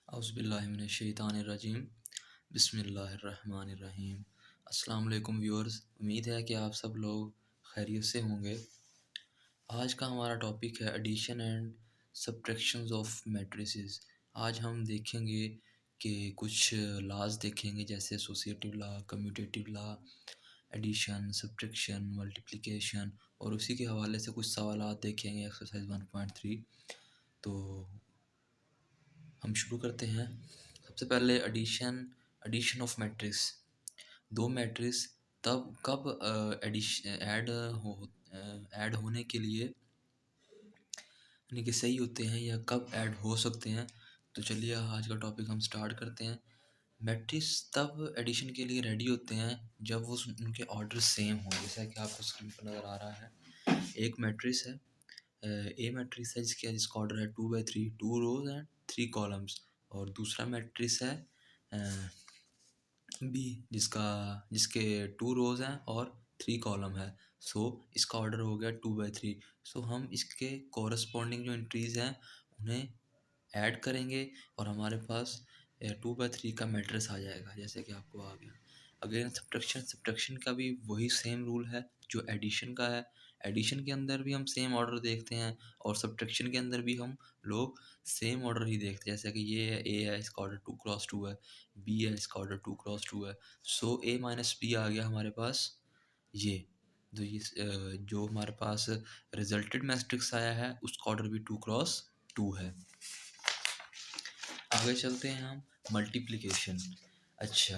औज़ुबिल्लाहिमिनश्शैतानिर्रजीम बिस्मिल्लाहिर्रहमानिर्रहीम। अस्सलाम वालेकुम व्यूअर्स, उम्मीद है कि आप सब लोग खैरियत से होंगे। आज का हमारा टॉपिक है addition and subtractions of matrices. आज हम देखेंगे कि कुछ लॉज़ देखेंगे जैसे associative law, commutative law, addition, subtraction, multiplication और उसी के हवाले से कुछ सवालात देखेंगे एक्सरसाइज 1.3। तो हम शुरू करते हैं। सबसे पहले एडिशन ऑफ मैट्रिक्स। दो मैट्रिक्स तब कब ऐड होने के लिए यानी कि सही होते हैं या कब ऐड हो सकते हैं। तो चलिए आज का टॉपिक हम स्टार्ट करते हैं। मैट्रिक्स तब एडिशन के लिए रेडी होते हैं जब वो उनके ऑर्डर सेम हो, जैसा कि आपको स्क्रीन पर नज़र आ रहा है। एक मैट्रिक्स है, ए मैट्रिक्स है जिसका ऑर्डर है 2/3, 2 रोज एंड 3 कॉलम्स। और दूसरा मैट्रिक्स है बी जिसके 2 रोज हैं और 3 कॉलम है। सो इसका ऑर्डर हो गया 2/3। सो हम इसके कॉरस्पॉन्डिंग जो एंट्रीज हैं उन्हें ऐड करेंगे और हमारे पास 2/3 का मैट्रिक्स आ जाएगा, जैसे कि आपको आ गया। अगेन सब्ट्रैक्शन का भी वही सेम रूल है जो एडिशन का है। एडिशन के अंदर भी हम सेम ऑर्डर देखते हैं और सब्ट्रैक्शन के अंदर भी हम लोग सेम ऑर्डर ही देखते हैं। जैसे कि ये है, ए है, इसका ऑर्डर 2x2 है, बी है, इसका ऑर्डर 2x2 है। सो ए माइनस बी आ गया हमारे पास। ये जो हमारे पास रिजल्टेड मैट्रिक्स आया है उसका ऑर्डर भी 2x2 है। आगे चलते हैं हम मल्टीप्लिकेशन। अच्छा,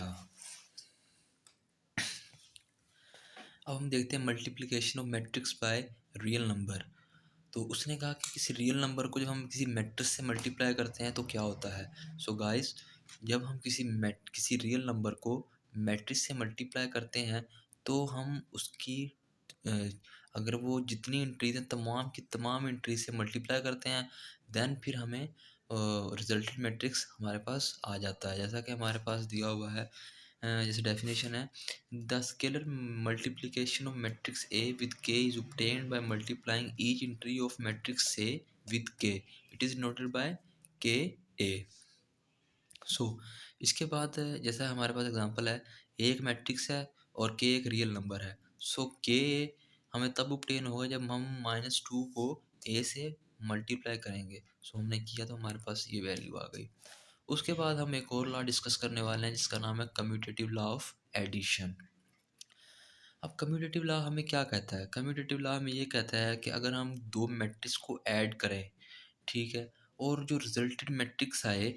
अब हम देखते हैं multiplication of matrix by real number. तो उसने कहा कि किसी रियल नंबर को जब हम किसी मैट्रिक्स से मल्टीप्लाई करते हैं तो क्या होता है। सो गाइस, जब हम किसी रियल नंबर को मैट्रिक्स से मल्टीप्लाई करते हैं तो हम उसकी अ, अगर वो जितनी एंट्रीज हैं तमाम की तमाम एंट्रीज से मल्टीप्लाई करते हैं, देन फिर हमें रिजल्टेड मैट्रिक्स हमारे पास आ जाता है। जैसा कि हमारे पास दिया हुआ है, जैसे डेफिनेशन है, the scalar multiplication of matrix A with के is obtained by multiplying each entry of matrix A with k. It is denoted by के ए। सो इसके बाद जैसा हमारे पास एग्जांपल है, एक मैट्रिक्स है और के एक रियल नंबर है। सो के हमें तब obtain होगा जब हम -2 को ए से मल्टीप्लाई करेंगे। सो हमने किया तो हमारे पास ये वैल्यू आ गई। उसके बाद हम एक और लॉ डिस्कस करने वाले हैं जिसका नाम है कम्यूटेटिव लॉ ऑफ एडिशन। अब कम्यूटेटिव लॉ हमें क्या कहता है? कम्यूटेटिव लॉ हमें ये कहता है कि अगर हम दो मैट्रिक्स को ऐड करें, ठीक है, और जो रिजल्टेड मैट्रिक्स आए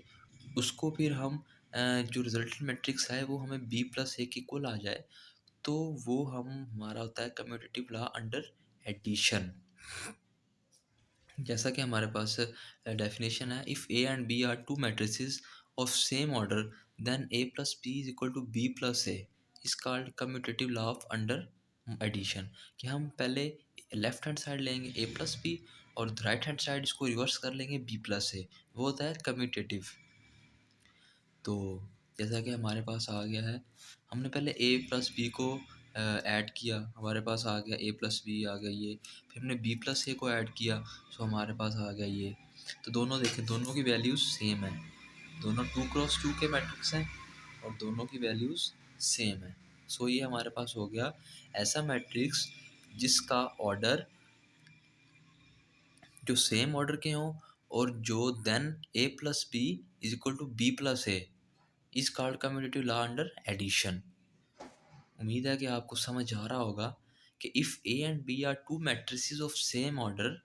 उसको फिर हम जो रिजल्टेड मैट्रिक्स आए वो हमें बी प्लस ए के इक्वल आ जाए, तो वो हमारा होता है कम्यूटेटिव लॉ अंडर एडिशन। जैसा कि हमारे पास डेफिनेशन है, if A and B are two matrices of same order then A plus B is equal to B plus A is called commutative law of under addition. कि हम पहले left hand side लेंगे A plus B और right hand side इसको reverse कर लेंगे B plus ए, वो होता है कम्यूटेटिव। तो जैसा कि हमारे पास आ गया है, हमने पहले ए प्लस बी को ऐड किया, हमारे पास आ गया ए प्लस बी आ गया ये। फिर हमने बी प्लस ए को ऐड किया, सो हमारे पास आ गया ये। तो दोनों देखें, दोनों की वैल्यूज़ सेम है, दोनों 2x2 के मैट्रिक्स हैं और दोनों की वैल्यूज़ सेम है। सो ये हमारे पास हो गया ऐसा मैट्रिक्स जिसका ऑर्डर जो सेम ऑर्डर के हों और जो then A plus B is equal to B plus A is called commutative law under addition. उम्मीद है कि आपको समझ आ रहा होगा कि if A and B are two matrices of same order,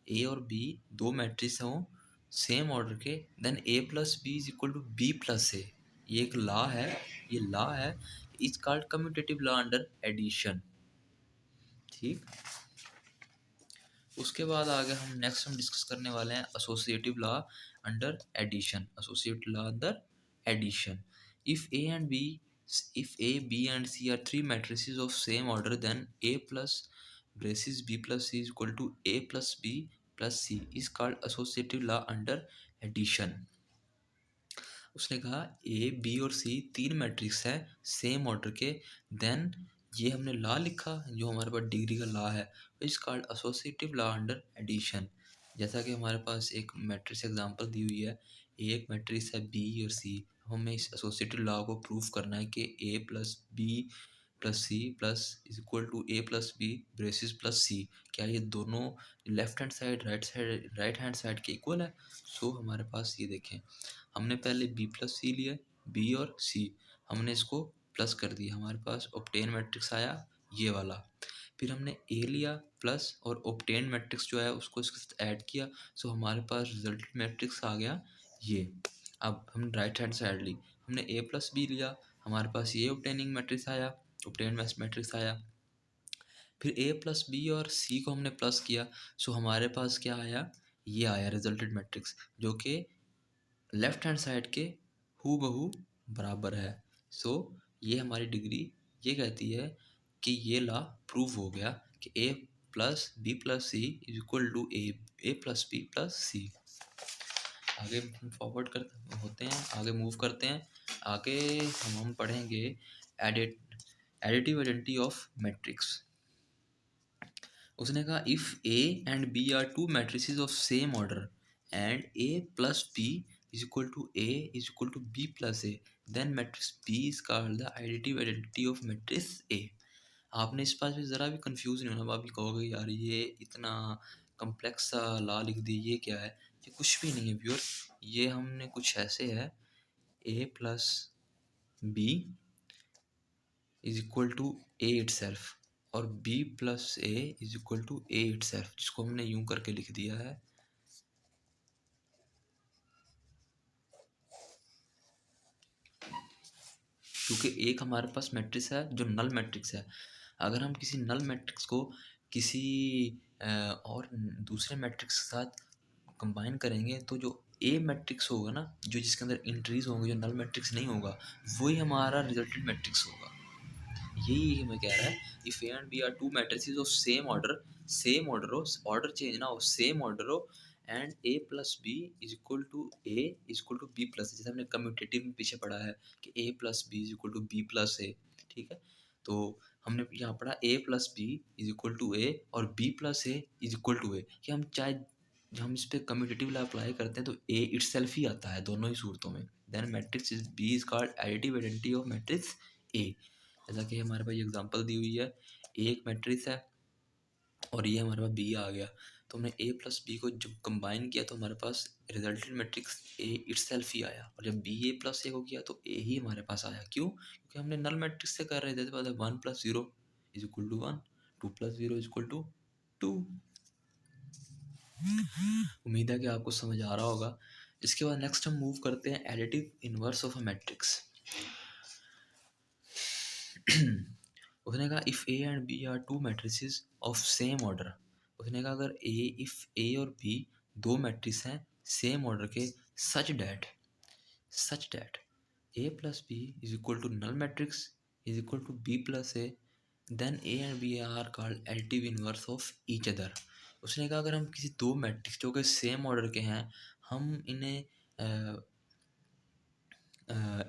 A और बी दो मैट्रिक्स हों सेम ऑर्डर के, then A plus B is equal to B plus A. ये एक लॉ है, ये लॉ है, is called commutative law under addition. ठीक, उसके बाद आगे हम डिस्कस करने वाले हैं associative law under addition. Associative law under addition, if A and B if A, B and C are three matrices of same order, then A plus braces B plus C is equal to A plus B plus C is called associative law under addition। उसने कहा A B और सी तीन matrix हैं same order के, then ये हमने law लिखा जो हमारे पास डिग्री का लॉ है, is called associative law under addition. जैसा कि हमारे पास एक मैट्रिक्स एग्जांपल दी हुई है, एक मैट्रिक्स है बी और सी। हमें इस एसोसिएटेड लॉ को प्रूव करना है कि A plus B plus C plus is equal to A plus B braces plus C, क्या ये दोनों left hand side right hand side के इक्वल है? सो हमारे पास ये देखें, हमने पहले बी प्लस सी लिया, बी और सी हमने इसको प्लस कर दिया, हमारे पास ऑब्टेन मैट्रिक्स आया ये वाला। फिर हमने ए लिया प्लस और ऑब्टेन मैट्रिक्स जो है उसको इसके साथ ऐड किया, सो हमारे पास रिजल्टेड मैट्रिक्स आ गया ये। अब हमने राइट हैंड साइड ली, हमने ए प्लस बी लिया, हमारे पास ये ऑब्टेनिंग मैट्रिक्स आया, ऑब्टेन मैट्रिक्स आया। फिर ए प्लस बी और सी को हमने प्लस किया, सो हमारे पास क्या आया, ये आया रिजल्टेड मैट्रिक्स, जो कि लेफ्ट हैंड साइड के हू बहू बराबर है। सो ये हमारी डिग्री ये कहती है कि ये लॉ प्रूव हो गया कि A plus B plus C is equal to A plus B plus C. आगे फॉरवर्ड कर होते हैं, आगे मूव करते हैं। आगे हम पढ़ेंगे एडिटिव आइडेंटिटी ऑफ मैट्रिक्स। उसने कहा if A and B are two matrices of same order and A plus B is equal to A is equal to B plus A, then matrix B is called the additive identity of matrix A. आपने इस बात में ज़रा भी confuse नहीं होना, आप भी कहोगे यार ये इतना कम्प्लेक्स सा लॉ लिख दी, ये क्या है? ये कुछ भी नहीं है व्यूअर, ये हमने कुछ ऐसे है, A plus B is equal to A itself और B plus A is equal to A itself, जिसको हमने यूं करके लिख दिया है। क्योंकि एक हमारे पास मैट्रिक्स है जो नल मैट्रिक्स है, अगर हम किसी नल मैट्रिक्स को किसी और दूसरे मैट्रिक्स के साथ कंबाइन करेंगे तो जो ए मैट्रिक्स होगा ना, जो जिसके अंदर इंट्रीज होंगे, जो नल मैट्रिक्स नहीं होगा, वही हमारा रिजल्टेड मैट्रिक्स होगा। यही हमें कह रहा है if A and B are two matrices of same order हो, ऑर्डर चेंज ना हो, सेम ऑर्डर हो, and A plus B is equal to A is equal to B plus, जैसे हमने कम्यूटेटिव में पीछे पढ़ा है कि A plus B is equal to B plus A, ठीक है? तो हमने यहाँ पढ़ा A plus B is equal to A और B plus A is equal to ए, कि हम चाहे हम इस पर कम्यूटेटिव ला अप्लाई करते हैं तो ए इटसेल्फ ही आता है दोनों ही सूरतों में। Then matrix is B is called additive identity of matrix A. जैसा कि हमारे पास एग्जांपल दी हुई है, एक मैट्रिक्स है और ये हमारे पास बी आ गया, तो हमने ए प्लस बी को जब कंबाइन किया तो हमारे पास रिजल्टेड मैट्रिक्स ए इटसेल्फ ही आया, और जब बी ए प्लस ए को किया तो ए ही हमारे पास आया। क्यों? क्योंकि हमने नल मैट्रिक्स से कर रहे थे, तो one plus zero is equal to one, two plus zero is equal to two. उम्मीद है कि आपको समझ आ रहा होगा। इसके बाद नेक्स्ट हम मूव करते हैं additive inverse of a matrix. उसने कहा if A and B are two matrices of same order, उसने कहा अगर इफ़ ए और बी दो मैट्रिक्स हैं सेम ऑर्डर के, such that A plus B is equal to null matrix is equal to B plus A, then A and B are called additive inverse of each other. उसने कहा अगर हम किसी दो matrix जो कि सेम ऑर्डर के हैं, हम इन्हें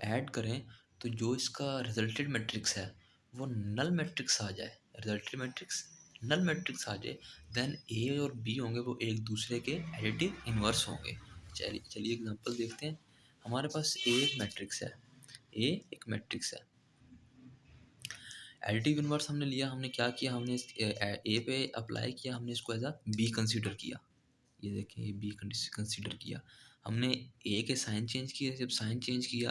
ऐड करें तो जो इसका रिजल्टेड मैट्रिक्स है वो नल मैट्रिक्स आ जाए, रिजल्टेड मैट्रिक्स नल मैट्रिक्स आ जाए, देन ए और बी होंगे वो एक दूसरे के एडिटिव इनवर्स होंगे। चलिए एग्जांपल देखते हैं। हमारे पास ए एक मैट्रिक्स है, ए एक मैट्रिक्स है, एडिटिव इनवर्स हमने लिया, हमने क्या किया, हमने ए पे अप्लाई किया, हमने इसको एज अ बी कंसीडर किया। ये देखें ये बी कंसीडर किया, हमने ए के साइन चेंज किए, जब साइन चेंज किया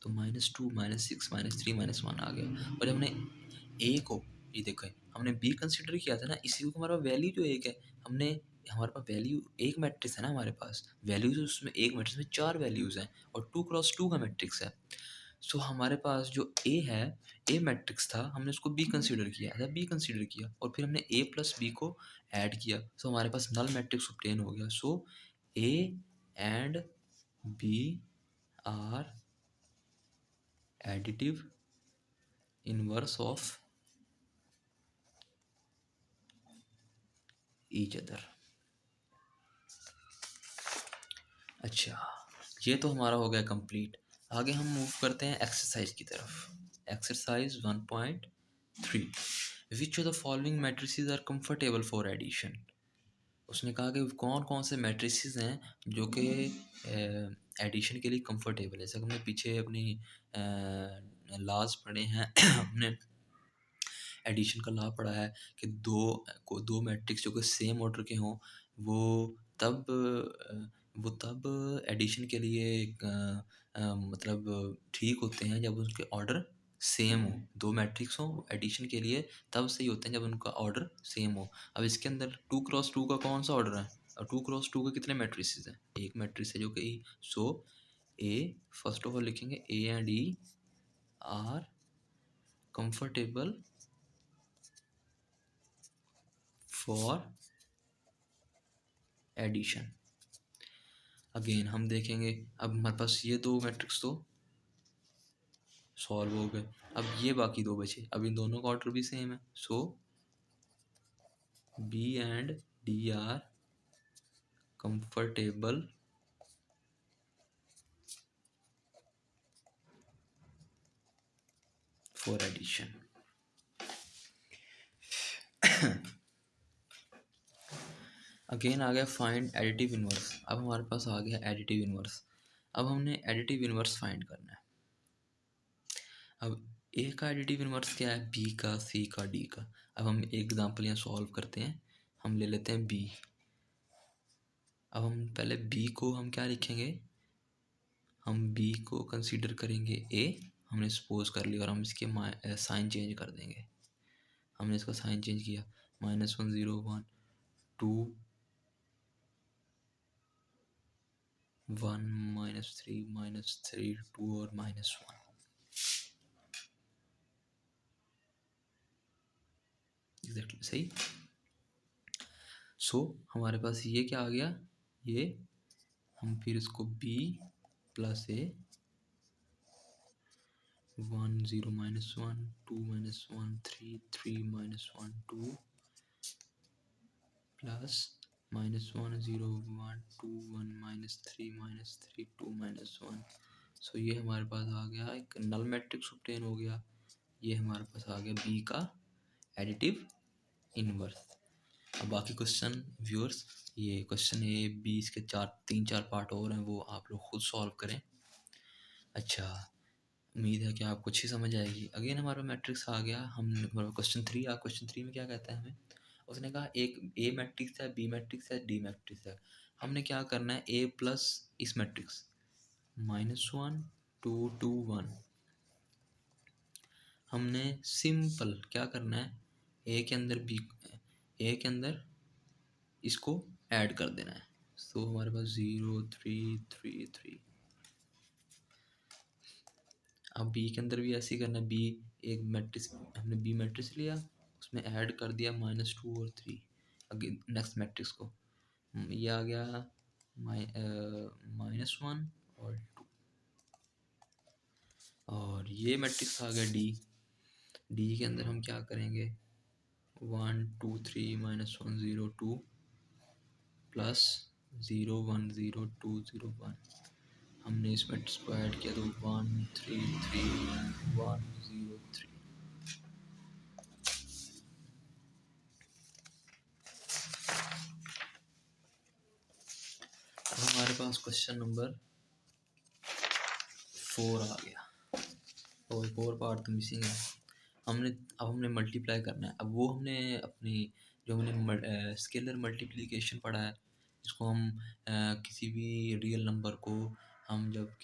तो -2 -6 -3 -1 आ गया। और जब हमने ए को, ये देखो हमने बी कंसीडर किया था ना, इसी को हमारा वैल्यू जो एक है, हमने हमारे पास वैल्यू एक मैट्रिक्स है ना, हमारे पास वैल्यूज उसमें एक मैट्रिक्स में 4 वैल्यूज हैं और 2x2 का मैट्रिक्स है। सो हमारे पास जो ए है, ए मैट्रिक्स था, हमने उसको बी कंसीडर किया, ऐसा बी कंसीडर किया और फिर हमने ए प्लस बी को ऐड किया, सो हमारे पास नल मैट्रिक्स ऑब्टेन हो गया। So A and B are additive inverse of each other. अच्छा, ये तो हमारा हो गया कंप्लीट। आगे हम मूव करते हैं एक्सरसाइज की तरफ। Exercise 1.3, which of the following matrices are comfortable for addition. उसने कहा कि कौन कौन से मैट्रिसेस हैं जो कि एडिशन के लिए कंफर्टेबल है। जैसे हमने पीछे अपनी लॉज पढ़े हैं हमने एडिशन का लॉ पढ़ा है कि दो मैट्रिक्स जो कि सेम ऑर्डर के हों वो तब एडिशन के लिए मतलब ठीक होते हैं जब उनके ऑर्डर सेम हो। दो मैट्रिक्स हो एडिशन के लिए तब सही होते हैं जब उनका ऑर्डर सेम हो। अब इसके अंदर 2x2 का कौन सा ऑर्डर है और 2x2 के कितने मैट्रिसेस हैं? एक मैट्रिक्स है जो कि so A first of all लिखेंगे A and E are comfortable for addition. Again हम देखेंगे अब हमारे पास ये दो मैट्रिक्स तो सॉल्व हो गए। अब ये बाकी दो बचे, अब इन दोनों का ऑर्डर भी सेम है। So B and D are comfortable for addition. Again आ गया फाइंड एडिटिव इनवर्स। अब हमारे पास आ गया एडिटिव इनवर्स। अब हमने एडिटिव इनवर्स फाइंड करना है। अब ए का एडिटिव इनवर्स क्या है? बी का, सी का, डी का। अब हम एक एग्जांपल यहाँ सॉल्व करते हैं। हम ले लेते हैं बी। अब हम पहले बी को हम क्या लिखेंगे? हम बी को कंसीडर करेंगे ए, हमने सपोज कर लिया, और हम इसके साइन चेंज कर देंगे। हमने इसका साइन चेंज किया, -1 0 1 2 1 -3 2 और -1। एग्जैक्टली सही। सो हमारे पास ये क्या आ गया? ये हम फिर इसको बी प्लस ए 1 0 -1 2 -1 3 3 -1 2 प्लस -1 0 1 2 1 -3 -3 2 -1। सो ये हमारे पास आ गया एक नल मैट्रिक्स ऑब्टेन हो गया। ये हमारे पास आ गया बी का एडिटिव इनवर्स। अब बाकी क्वेश्चन व्यूअर्स, ये क्वेश्चन ए बी इसके तीन चार पार्ट और हैं, वो आप लोग खुद सॉल्व करें। अच्छा, उम्मीद है कि आपको अच्छी समझ आएगी। अगेन हमारा मैट्रिक्स आ गया। हम क्वेश्चन 3 क्वेश्चन 3 में क्या कहता है हमें? उसने कहा एक ए मैट्रिक्स है, बी मैट्रिक्स है, डी मैट्रिक्स है। हमने क्या करना है? ए प्लस इस मैट्रिक्स -1 2 2 1। हमने सिंपल क्या करना है? ए के अंदर बी, ए के अंदर इसको ऐड कर देना है। तो हमारे पास 0 3 3 3। अब बी के अंदर भी ऐसे ही करना है। बी एक मैट्रिक्स, हमने बी मैट्रिक्स लिया, उसमें ऐड कर दिया -2 और 3। अगेन नेक्स्ट मैट्रिक्स को ये आ गया -1 और 2। और ये मैट्रिक्स आ गया डी। डी के अंदर हम क्या करेंगे? 1 2 3 -1 0 2 प्लस 0 1 0 2 0 1। हमने इस मैट्रिक्स को ऐड किया तो 1 3 3 1 0 3। अब हमारे पास क्वेश्चन नंबर 4 आ गया, और एक और पार्ट तो मिसिंग है। अब हमने मल्टीप्लाई करना है। अब वो हमने अपनी जो हमने स्केलर मल्टीप्लिकेशन पढ़ा है, इसको हम किसी भी रियल नंबर को हम जब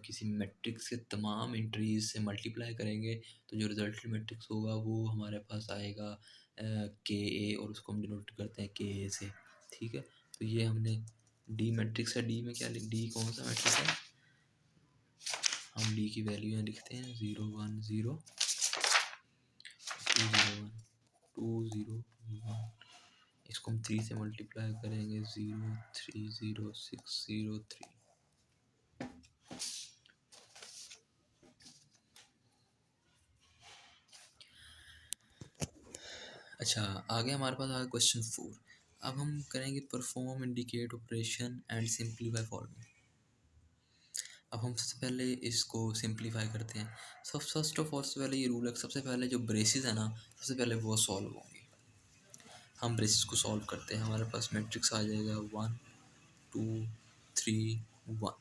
किसी मैट्रिक्स के तमाम एंट्रीज से मल्टीप्लाई करेंगे तो जो रिजल्टेंट मैट्रिक्स होगा वो हमारे पास आएगा के ए, और उसको हम डिनोट करते हैं के ए से। ठीक है, तो ये हमने डी मैट्रिक्स है। डी में क्या डी कौन सा मैट्रिक्स है? हम डी की वैल्यू यहाँ लिखते हैं 0 1 0 2 0 1 2 0 1। इसको हम 3 से मल्टीप्लाई करेंगे 0 3 0 6 0 3। अच्छा, आगे हमारे पास आ गया क्वेश्चन 4। अब हम करेंगे perform indicate operation and simplify following. अब हम सबसे पहले इसको सिंप्लीफाई करते हैं। फर्स्ट ऑफ ऑल सबसे पहले ये रूल है, सबसे पहले जो ब्रेसेस है ना, सबसे पहले वो सॉल्व होंगे। हम ब्रेसेस को सॉल्व करते हैं। हमारे पास मैट्रिक्स आ जाएगा 1 2 3 1।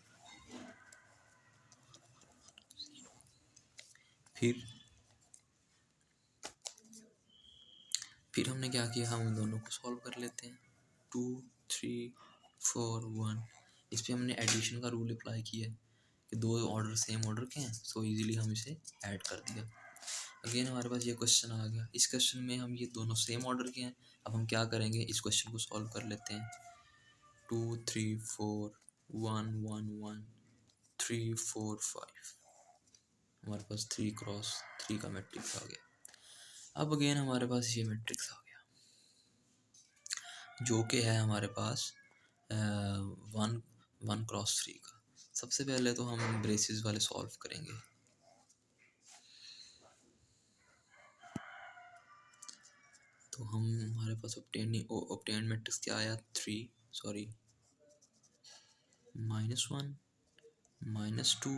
फिर हमने क्या किया, हम उन दोनों को सॉल्व कर लेते हैं। 2 3 4 1। इस पर हमने एडिशन का रूल अप्लाई किया है कि दो ऑर्डर सेम ऑर्डर के हैं, सो इजीली हम इसे ऐड कर दिया। अगेन हमारे पास ये क्वेश्चन आ गया। इस क्वेश्चन में हम ये दोनों सेम ऑर्डर के हैं। अब हम क्या करेंगे, इस क्वेश्चन को सॉल्व कर लेते हैं। 2 3 4 1 1 1 3 4 5। हमारे पास 3 क्रॉस 3 का मैट्रिक्स आ गया। अब अगेन हमारे पास ये मैट्रिक्स आ गया जो कि है हमारे पास 1 क्रॉस 3 का। सबसे पहले तो हम ब्रेसेस वाले सॉल्व करेंगे। तो हम हमारे पास ऑब्टेन मैट्रिक्स क्या आया, 3 सॉरी -1 -2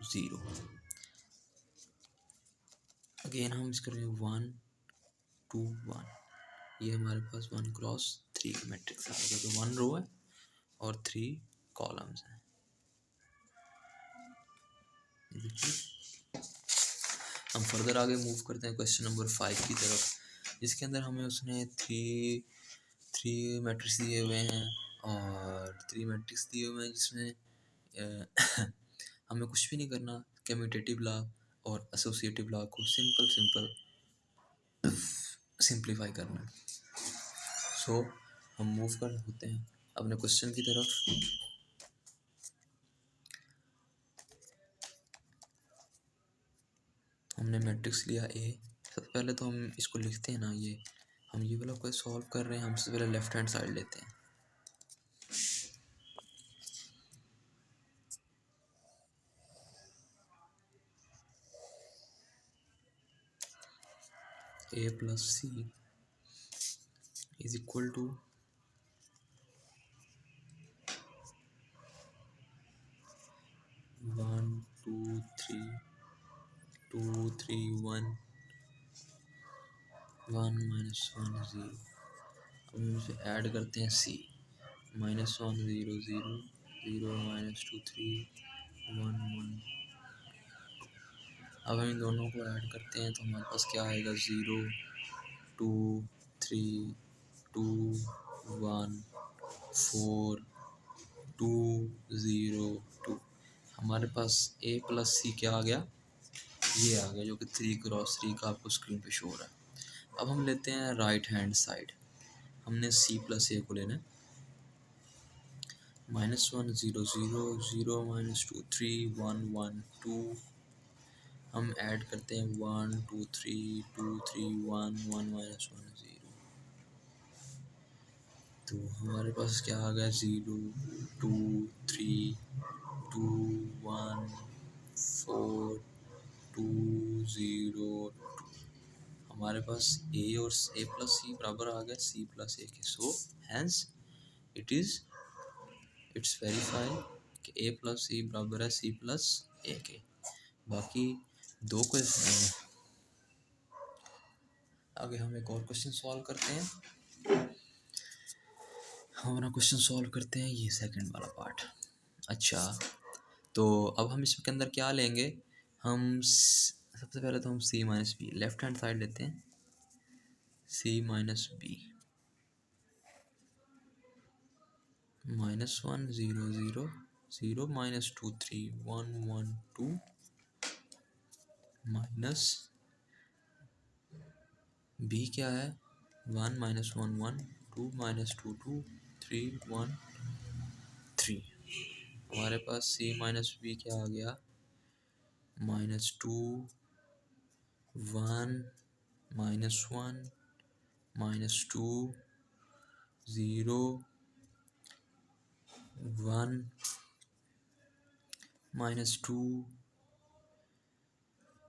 0। अगेन हम इस करेंगे 1 2 1। ये हमारे पास 1 क्रॉस 3 का मैट्रिक्स आएगा, तो 1 रो है और 3 कॉलम्स हैं। हम फर्दर आगे मूव करते हैं क्वेश्चन नंबर 5 की तरफ, जिसके अंदर हमें उसने थ्री मैट्रिक्स दिए हुए हैं और 3 मैट्रिक्स दिए हुए हैं जिसमें हमें कुछ भी नहीं करना। कम्यूटेटिव लॉ और एसोसिएटिव लॉ को सिंपल सिंप्लीफाई करना है। सो हम मूव कर होते हैं अपने क्वेश्चन की तरफ। हमने मैट्रिक्स लिया ए। सबसे पहले तो हम इसको लिखते हैं ना, ये हम ये वाला कोई सॉल्व कर रहे हैं। हम सबसे पहले लेफ्ट हैंड साइड लेते हैं। A plus C is equal to 1 2 3 2 3 1 1 -1 0। हम इसे ऐड करते हैं सी -1 0 0 0 -2 3 1 1। अब हम इन दोनों को ऐड करते हैं तो हमारे पास क्या आएगा, 0 2 3 2 1 4 2 0 2। हमारे पास ए प्लस सी क्या आ गया, ये आ गया, जो कि 3 क्रॉस 3 का आपको स्क्रीन पे शो हो रहा है। अब हम लेते हैं राइट हैंड साइड। हमने सी प्लस ए को लेना है। -1 0 0 0 -2 3 1 1 2। हम ऐड करते हैं 1 2 3 2 3 1 1 -1 0। तो हमारे पास क्या आ गया, 0 2 3 2 1 4 2 0 2। हमारे पास ए और ए प्लस सी बराबर आ गया सी प्लस ए के। सो हैंस इट्स वेरीफाई कि ए प्लस सी बराबर है सी प्लस ए के। बाकी दो क्वेश्चन आगे हम एक और क्वेश्चन सॉल्व करते हैं। हमारा क्वेश्चन सॉल्व करते हैं ये सेकंड वाला पार्ट। अच्छा, तो अब हम इसके अंदर क्या लेंगे, हम सबसे पहले तो हम C minus B left hand side लेते हैं। C minus B -1 0 0 0 -2 3 1 1 2 minus B क्या है, 1 -1 1 2 -2 2 3 1 3। हमारे पास सी माइनस बी क्या आ गया, -2 1 -1 -2 0 1 -2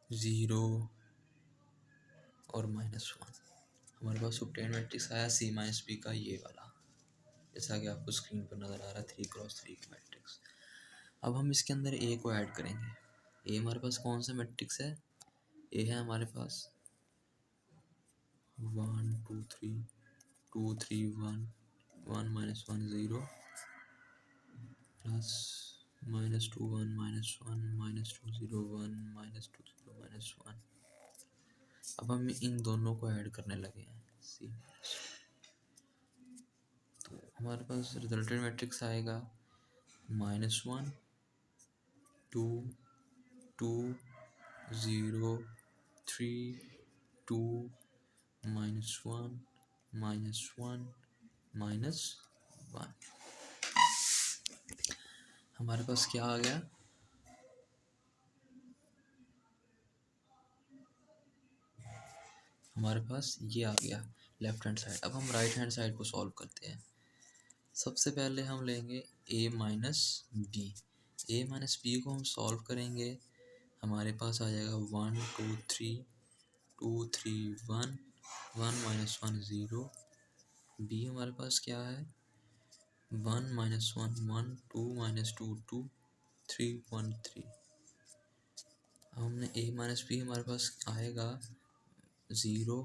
0 और -1। हमारे पास ऑब्टेन मैट्रिक्स आया सी माइनस बी का ये वाला, जैसा कि आपको स्क्रीन पर नज़र आ रहा है 3 क्रॉस 3 का मैट्रिक्स। अब हम इसके अंदर ए को ऐड करेंगे। ए हमारे पास कौन सा मैट्रिक्स है, ए है हमारे पास 1 2 3 2 3 1 1 minus 1 0 plus minus 2 1 minus 1 minus 2 0 1 minus 2 0 minus 1। अब हम इन दोनों को ऐड करने लगे हैं सी, तो हमारे पास रिजल्टेंट मैट्रिक्स आएगा -1 2 2 0 3 2 -1 -1 -1। हमारे पास क्या आ गया, हमारे पास ये आ गया लेफ्ट हैंड साइड। अब हम राइट हैंड साइड को सॉल्व करते हैं। सबसे पहले हम लेंगे a minus B. A minus B को हम सॉल्व करेंगे, हमारे पास आ जाएगा 1 2 3 2 3 1 1 माइनस 1 0। बी हमारे पास क्या है 1 माइनस 1 1 2 माइनस 2 2 3 1 3। हमने a माइनस बी हमारे पास आएगा 0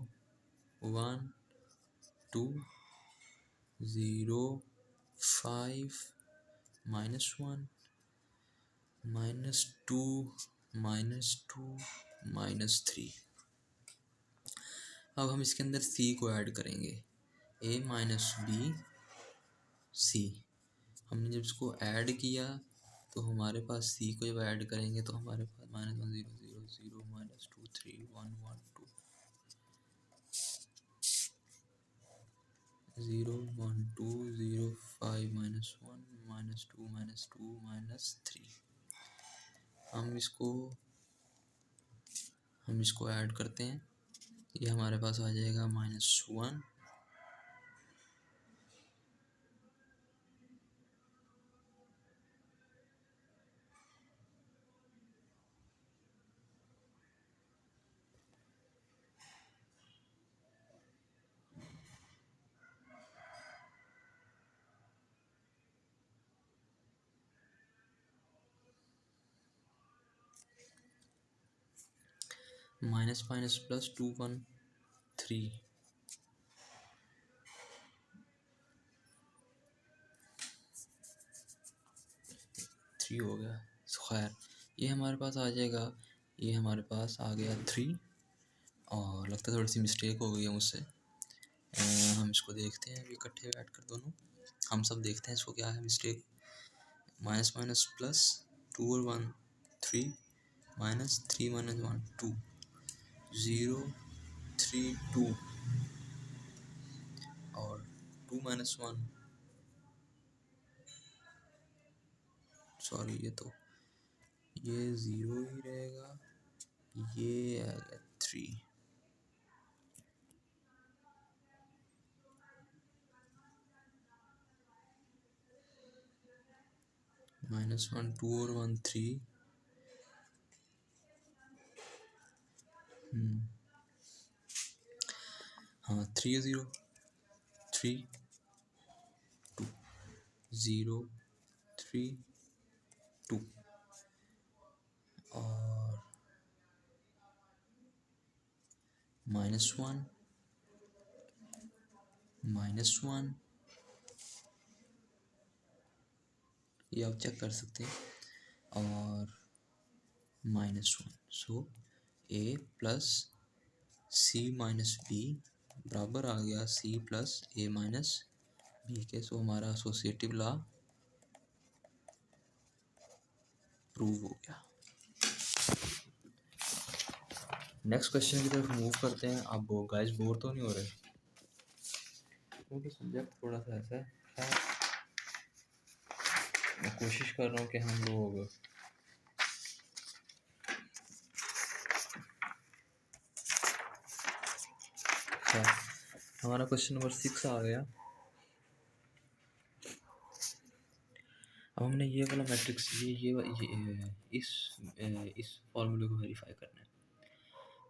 1 2 0 5 -1 -2 -3। अब हम इसके अंदर c को ऐड करेंगे, a माइनस बी सी। हमने जब इसको ऐड किया तो हमारे पास c को जब ऐड करेंगे तो हमारे पास -1 0 0 0 -2 3 1 1 2 0 1 2 0 5 -1 -2 -3। हम इसको ऐड करते हैं, ये हमारे पास आ जाएगा -1 माइनस माइनस प्लस 2 1 3 3 हो गया। खैर ये हमारे पास आ जाएगा, ये हमारे पास आ गया 3। और लगता है थोड़ी सी मिस्टेक हो गई है मुझसे। हम इसको देखते हैं अभी इकट्ठे बैठ कर दोनों, हम सब देखते हैं इसको क्या है मिस्टेक। माइनस माइनस प्लस 2 और 1 3 माइनस 3 माइनस 1 2 0 3 2 और 2 माइनस 1, सॉरी ये 0 ही रहेगा, ये आ गया 3। -1 2 और 1 3। हाँ 3 0 3 2 0 3 2 और -1 -1, ये आप चेक कर सकते हैं, और -1। So a plus C minus B बराबर आ गया c plus a minus B के। सो हमारा एसोसिएटिव लॉ प्रूव हो गया। नेक्स्ट क्वेश्चन की तरफ मूव करते हैं। आप गाइस बोर तो नहीं हो रहे, क्योंकि सब्जेक्ट थोड़ा सा ऐसा है। मैं कोशिश कर रहा हूँ कि हम लोग हमारा क्वेश्चन नंबर 6 आ गया। अब हमने ये वाला मैट्रिक्स ये इस फॉर्मूले को वेरीफाई करना है।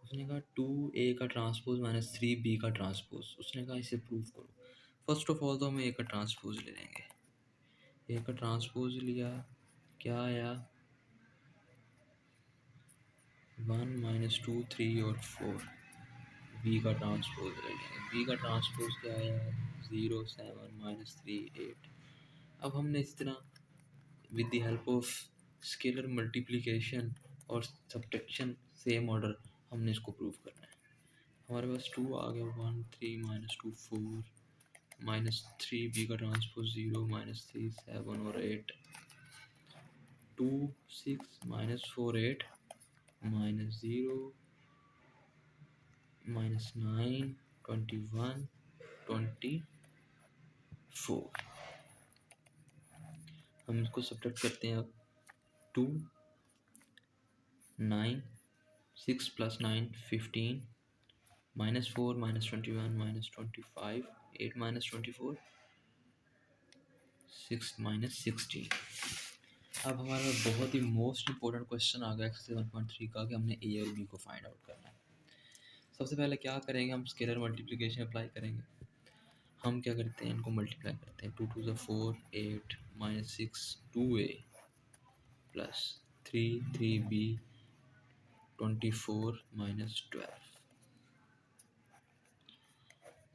उसने कहा 2a का ट्रांसपोज माइनस 3b का ट्रांसपोज, उसने कहा इसे प्रूव करो। फर्स्ट ऑफ ऑल तो हम a का ट्रांसपोज ले लेंगे। a का ट्रांसपोज लिया, क्या आया 1 -2 3 और 4। b का ट्रांसपोज ले लेंगे, b का ट्रांसपोज क्या आया 0 7 माइनस 3 8। अब हमने इस तरह with the help of scalar multiplication और सब्ट्रैक्शन सेम ऑर्डर हमने इसको प्रूव करना है। हमारे पास 2 आ गया, 1 3 माइनस 2 4 माइनस 3 बी का ट्रांसपोज 0 माइनस 3 7 और 8 2 6 माइनस 4 8 माइनस 0 माइनस 9 21 24। हम इसको सब्ट्रैक्ट करते हैं। अब 2 9 6 plus 9 15 minus 4 minus 21 minus 25 8 minus 24 6 minus 16। अब हमारा बहुत ही मोस्ट इंपॉर्टेंट क्वेश्चन आ गया एक्सरसाइज 1.3 का कि हमने ए और बी को फाइंड आउट करना है। सबसे पहले क्या करेंगे, हम स्केलर मल्टीप्लिकेशन अप्लाई करेंगे। हम क्या करते हैं, इनको मल्टीप्लाई करते हैं। 2 2 ज़ा 4 8 minus 6 2a plus 3 3b 24 minus 12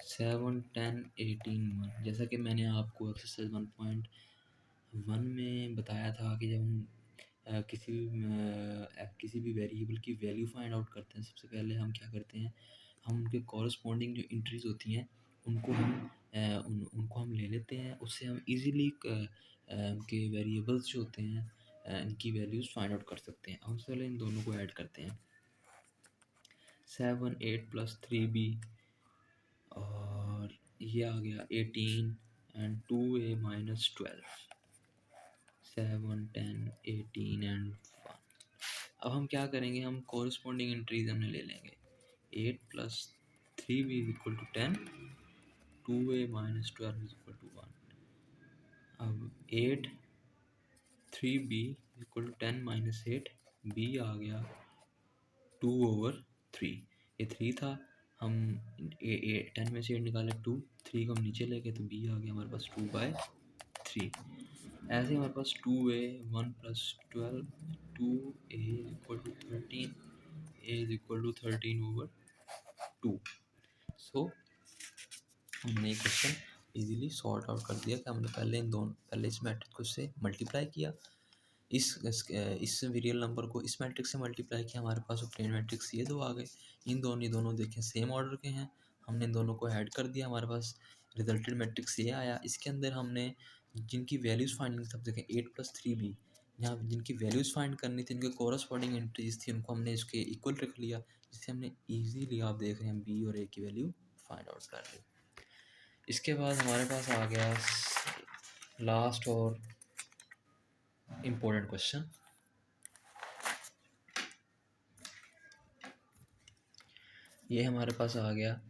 7 10 18 1। जैसा कि मैंने आपको एक्सरसाइज 1.1 में बताया था कि जब हम किसी भी वेरिएबल की वैल्यू फाइंड आउट करते हैं, सबसे पहले हम क्या करते हैं, हम उनके कॉरस्पॉन्डिंग जो इंट्रीज होती हैं उनको हम ले लेते हैं। उससे हम इजीली के वेरिएबल्स जो होते हैं इनकी वैल्यूज़ फाइंड आउट कर सकते हैं। हम पहले इन दोनों को ऐड करते हैं। 7 8 प्लस 3b और ये आ गया 18 एंड 2a माइनस 12 7 10 18 एंड 1। अब हम क्या करेंगे, हम कॉरस्पॉन्डिंग एंट्रीज हमने ले लेंगे। 8 plus 3b is equal to 10 2a minus 12 is equal to 1। अब 8 3b equal to 10 minus 8 b आ गया 2 ओवर 3। ये 3 था, हम 10 में से 8 निकाले 2 3 को हम नीचे लेके तो b आ गया हमारे पास 2/3। ऐसे हमारे पास 2a 1 plus 12 2a equal to 13 a is equal to 13 over 2। So हमने ये क्वेश्चन इजीली सॉर्ट आउट कर दिया कि हमने पहले इस मैट्रिक्स को से मल्टीप्लाई किया, इस रियल नंबर को इस मैट्रिक्स से मल्टीप्लाई किया, हमारे पास प्लेन मैट्रिक्स ये दो आ गए। ये दोनों देखें सेम ऑर्डर के हैं, हमने इन दोनों को ऐड कर दिया, हमारे पास रिजल्टेड मैट्रिक्स ये आया। इसके अंदर हमने जिनकी वैल्यूज़ फाइंड सब देखें 8 प्लस 3b, यहाँ जिनकी वैल्यूज़ फाइंड करनी थी, इनके कॉरस्पॉन्डिंग एंट्रीज थी, उनको हमने इसके इक्वल रख लिया, जिससे हमने ईजीली आप देख रहे हैं बी और ए की वैल्यू फाइंड आउट कर ली। इसके बाद हमारे पास आ गया लास्ट और इम्पोर्टेंट क्वेश्चन। ये हमारे पास आ गया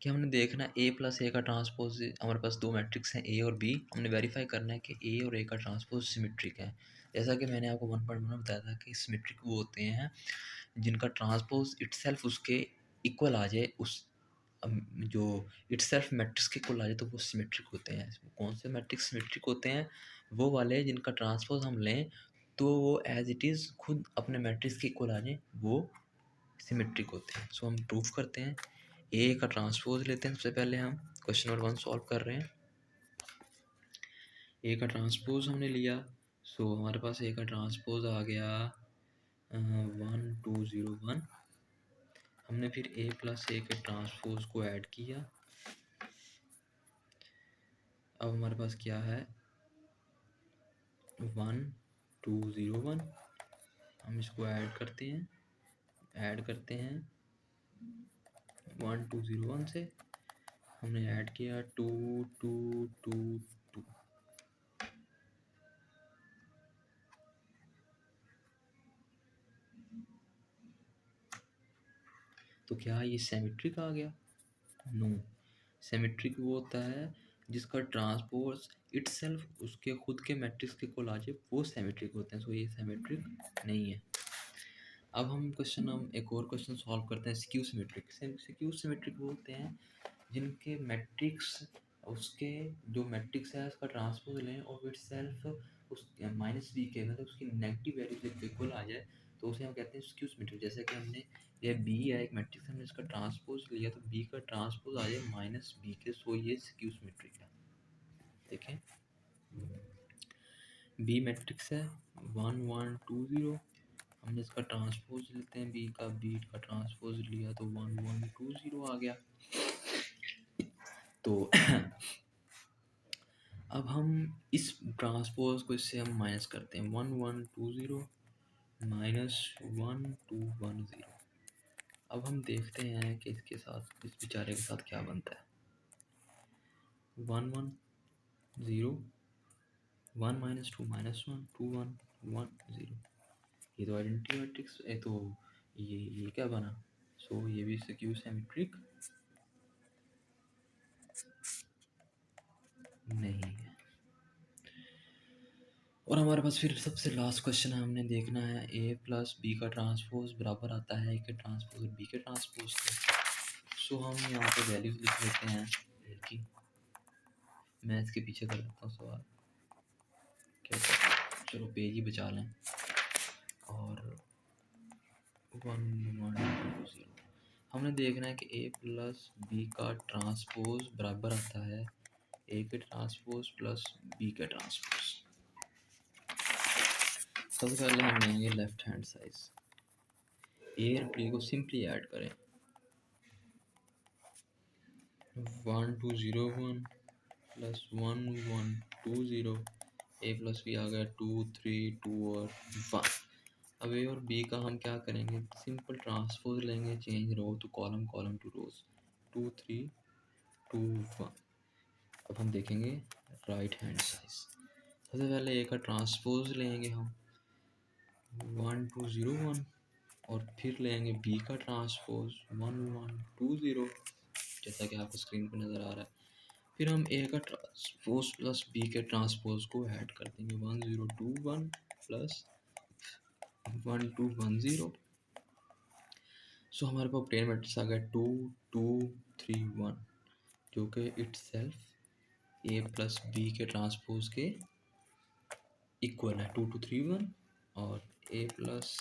कि हमने देखना ए प्लस ए का ट्रांसपोज, हमारे पास दो मैट्रिक्स हैं ए और बी, हमने वेरीफाई करना है कि ए और ए का ट्रांसपोज सिमेट्रिक है। जैसा कि मैंने आपको 1.1 में बताया था कि सिमेट्रिक वो होते हैं जिनका ट्रांसपोज इटसेल्फ उसके इक्वल आ जाए, उस जो इटसेल्फ मैट्रिक्स के इक्वल आ जाए तो वो सिमेट्रिक होते हैं। कौन से मैट्रिक्स सिमेट्रिक होते हैं, वो वाले जिनका ट्रांसपोज हम लें तो वो एज इट इज़ खुद अपने मैट्रिक्स के इक्वल आ जाए, वो सिमेट्रिक होते हैं। सो हम प्रूफ करते हैं। ए का ट्रांसपोज लेते हैं, सबसे पहले हम क्वेश्चन नंबर 1 सॉल्व कर रहे हैं। ए का ट्रांसपोज हमने लिया, सो हमारे पास ए का ट्रांसपोज आ गया 1 2 0 1। हमने फिर ए प्लस ए के ट्रांसपोज को ऐड किया। अब हमारे पास क्या है 1 2 0 1। हम इसको ऐड करते हैं 1 2 0 1 से हमने ऐड किया 2 2 2 2। तो क्या ये सिमेट्रिक आ गया? नो, सिमेट्रिक वो होता है जिसका ट्रांसपोज इटसेल्फ उसके खुद के मैट्रिक्स के इक्वल आ जाए, वो सिमेट्रिक होते हैं। सो ये सिमेट्रिक नहीं है। अब हम एक और क्वेश्चन सॉल्व करते हैं स्क्यू सिमेट्रिक। स्क्यू सिमेट्रिक वो होते हैं जिनके मैट्रिक्स उसके जो मैट्रिक्स है उसका ट्रांसपोज लें और इटसेल्फ उस -b के मतलब उसकी नेगेटिव वैल्यू से इक्वल आ जाए, तो उसे हम कहते हैं स्क्यू सिमेट्रिक। जैसे कि हमने ये बी है एक मैट्रिक्स, हमने इसका ट्रांसपोज लिया तो बी का ट्रांसपोज आ जाए माइनस बी के, सो ये स्क्यू सिमेट्रिक है। देखें बी मैट्रिक्स है 1 1 2 0, हमने इसका ट्रांसपोज लेते हैं बी का ट्रांसपोज लिया तो 1 1 2 0 आ गया। तो अब हम इस ट्रांसपोज को इससे हम माइनस करते हैं 1 1 2 0 माइनस 1 2 1 0। अब हम देखते हैं कि इसके साथ इस बेचारे के साथ क्या बनता है। 1 1 0 1 माइनस 2 माइनस 1 2 1 1 0। ये तो आइडेंटिटी मैट्रिक्स है, तो ये क्या बना, सो ये भी स्क्यू सिमेट्रिक नहीं है। और हमारे पास फिर सबसे लास्ट क्वेश्चन है, हमने देखना है ए प्लस बी का ट्रांसपोज बराबर आता है ए के ट्रांसपोज और बी के ट्रांसपोज के। सो हम यहाँ पे वैल्यूज लिख लेते हैं ए की। मैं इसके पीछे कर लेता हूँ सवाल, क्या चलो पेज ही बचा लें। और 1 1 2 0 हमने देखना है कि ए प्लस बी का ट्रांसपोज बराबर आता है ए के ट्रांसपोज प्लस बी के ट्रांसपोज। सबसे पहले हम लेंगे लेफ्ट हैंड साइड, ए और बी को सिंपली ऐड करें। 1 2 0 1 प्लस 1 1 2 0, ए प्लस बी आ गया 2 3 2 और 1। अब ए और बी का हम क्या करेंगे, सिंपल ट्रांसपोज लेंगे, change row to column column to rows, 2 3 2 1। अब हम देखेंगे राइट हैंड साइड, सबसे पहले ए का ट्रांसपोज लेंगे हम 1 2 0 1 और फिर लेंगे बी का ट्रांसपोज 1 1 2 0, जैसा कि आपको स्क्रीन पर नज़र आ रहा है। फिर हम ए का ट्रांसपोज प्लस बी के ट्रांसपोज को ऐड कर देंगे 1 0 2 1 प्लस 1 2 1 0। सो हमारे पास ऑब्टेन मैट्रिक्स आ गया 2 2 3 1, जो कि इटसेल्फ ए प्लस बी के ट्रांसपोज के इक्वल है 2 2 3 1 और ए प्लस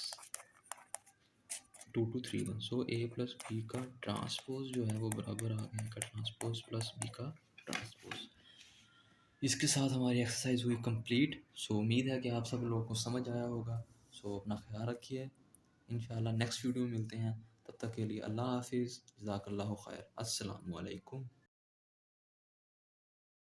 2 2 3 1। सो ए प्लस बी का ट्रांसपोज जो है वो बराबर आ गया का ट्रांसपोज प्लस बी का ट्रांसपोज। इसके साथ हमारी एक्सरसाइज हुई कंप्लीट। सो उम्मीद है कि आप सब लोगों को समझ आया होगा। सो अपना ख्याल रखिए, इंशाल्लाह नेक्स्ट वीडियो में मिलते हैं। तब तक के लिए अल्लाह हाफिज़, जज़ाकल्लाहु खैर, अस्सलामु अलैकुम।